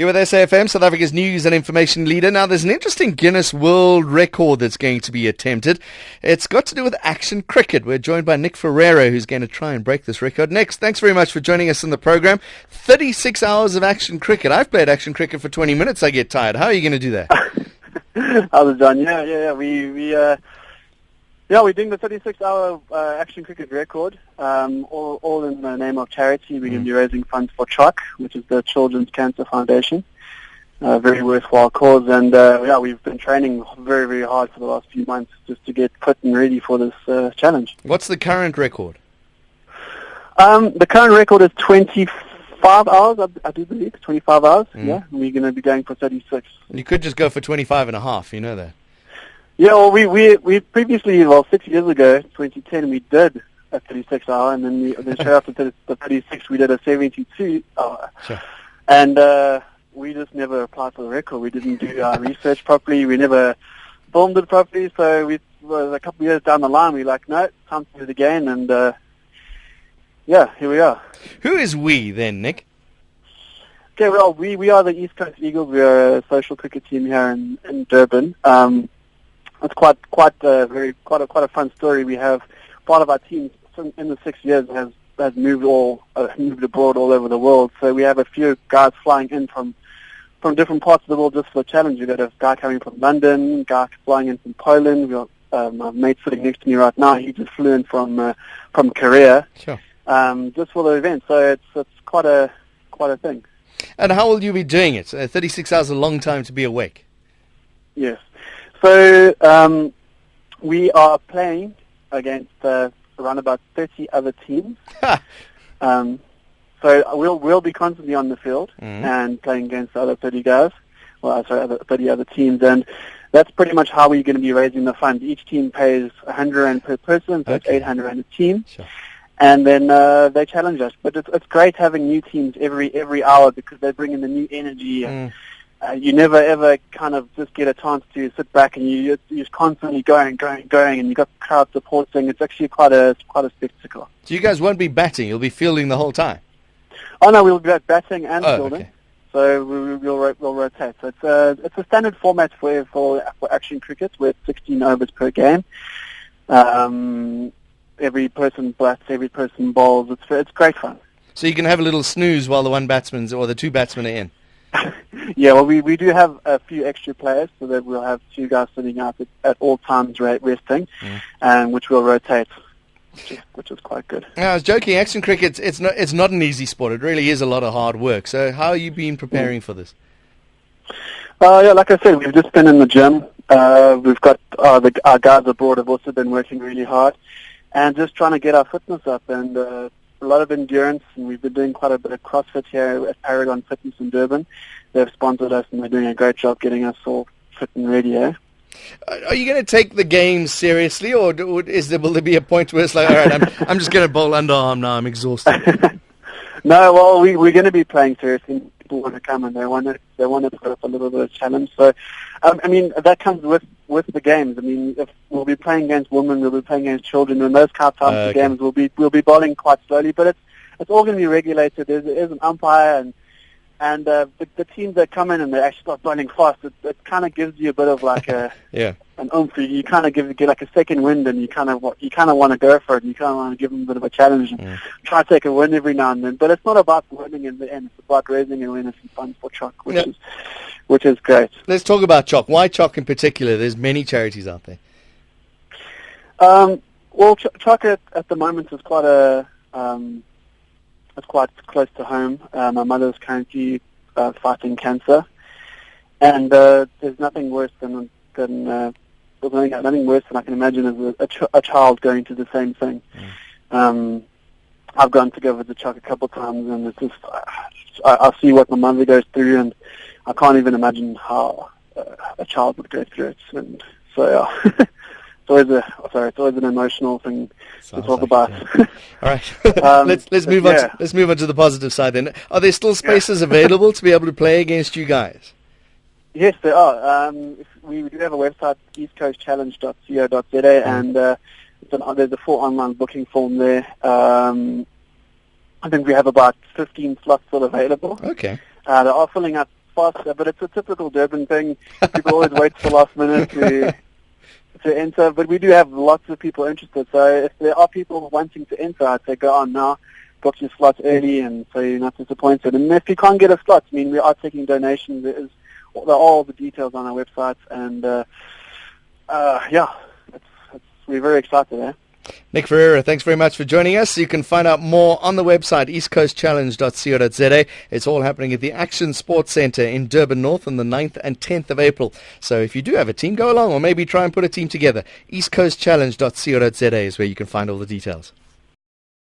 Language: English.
You're with SAFM, South Africa's news and information leader. Now, there's an interesting Guinness World Record that's going to be attempted. It's got to do with action cricket. We're joined by Nick Ferreira, who's going to try and break this record. Nick, thanks very much for joining us in the program. 36 hours of action cricket. I've played action cricket for 20 minutes. I get tired. How are you going to do that? How's it done? Yeah. We're doing the 36-hour action cricket record, all in the name of charity. We're going to be raising funds for CHOC, which is the Children's Cancer Foundation. Very worthwhile cause, and we've been training very, very hard for the last few months just to get fit and ready for this challenge. What's the current record? The current record is 25 hours, I do believe, 25 hours, yeah. We're going to be going for 36. You could just go for 25 and a half, you know that. Yeah, well, we previously, 6 years ago, 2010, we did a 36-hour, and then straight after the 36, we did a 72-hour. Sure. And we just never applied for the record. We didn't do our research properly. We never filmed it properly. So a couple of years down the line, we're like, no, time to do it again. And here we are. Who is we then, Nick? Okay, well, we are the East Coast Eagles. We are a social cricket team here in Durban. It's quite a fun story. We have part of our team in the 6 years has moved abroad all over the world. So we have a few guys flying in from different parts of the world just for the challenge. We've got a guy coming from London, a guy flying in from Poland. We've got my mate sitting next to me right now. He just flew in from Korea. Sure. Just for the event. So it's quite a thing. And how will you be doing it? 36 hours is a long time to be awake. Yes. So we are playing against around about 30 other teams. So we'll be constantly on the field and playing against other 30 guys. Other 30 other teams, and that's pretty much how we're going to be raising the fund. Each team pays 100 rand per person, so it's 800 rand a team. Sure. And then they challenge us. But it's great having new teams every hour because they bring in the new energy. You never ever kind of just get a chance to sit back, and you're just constantly going, and you've got the crowd supporting. It's actually quite a spectacle. So you guys won't be batting; you'll be fielding the whole time. Oh no, we'll be batting and fielding. Okay. So we'll rotate. So it's a standard format for action cricket with 16 overs per game. Every person bats, every person bowls. It's great fun. So you can have a little snooze while the two batsmen are in. Yeah, well, we do have a few extra players, so that we'll have two guys sitting out at all times resting, which we'll rotate, which is quite good. I was joking. Action cricket, it's not an easy sport. It really is a lot of hard work. So how have you been preparing for this? Like I said, we've just been in the gym. We've got our guys abroad have also been working really hard, and just trying to get our fitness up and a lot of endurance, and we've been doing quite a bit of CrossFit here at Paragon Fitness in Durban. They've sponsored us, and they're doing a great job getting us all fit and ready. Are you going to take the game seriously, or will there be a point where it's like, all right, I'm just going to bowl underarm now, I'm exhausted? No, well, we're going to be playing seriously. People want to come, and they want to put up a little bit of challenge. So, that comes with the games. If we'll be playing against women, we'll be playing against children, and those types of games we'll be bowling quite slowly. But it's all going to be regulated. There's an umpire, and the teams that come in and they actually start bowling fast. It kind of gives you a bit of like an oomph. You kind of get like a second wind, and you kind of want to go for it. And you kind of want to give them a bit of a challenge and try to take a win every now and then. But it's not about winning in the end. It's about raising awareness and fun for CHOC, which is great. Let's talk about CHOC. Why CHOC in particular? There's many charities out there. Well, CHOC at the moment is quite it's quite close to home. My mother's currently fighting cancer, and there's nothing worse than nothing worse than I can imagine as a child going through the same thing. I've gone to go visit CHOC a couple of times, and it's just I see what my mother goes through, and I can't even imagine how a child would go through it. And so it's always an emotional thing to talk about. All right, let's move on. Let's move on to the positive side. Then, are there still spaces available to be able to play against you guys? Yes, there are. We do have a website, eastcoastchallenge.co.za, and there's a full online booking form there. I think we have about 15 slots still available. Okay. They are filling up fast, but it's a typical Durban thing. People always wait till the last minute to enter, but we do have lots of people interested. So if there are people wanting to enter, I'd say go on now, book your slots early, and so you're not disappointed. And if you can't get a slot, I mean, we are taking donations. There are all the details on our website, and we're very excited there. Nick Ferreira, thanks very much for joining us. You can find out more on the website, eastcoastchallenge.co.za. It's all happening at the Action Sports Centre in Durban North on the 9th and 10th of April. So if you do have a team, go along, or maybe try and put a team together. eastcoastchallenge.co.za is where you can find all the details.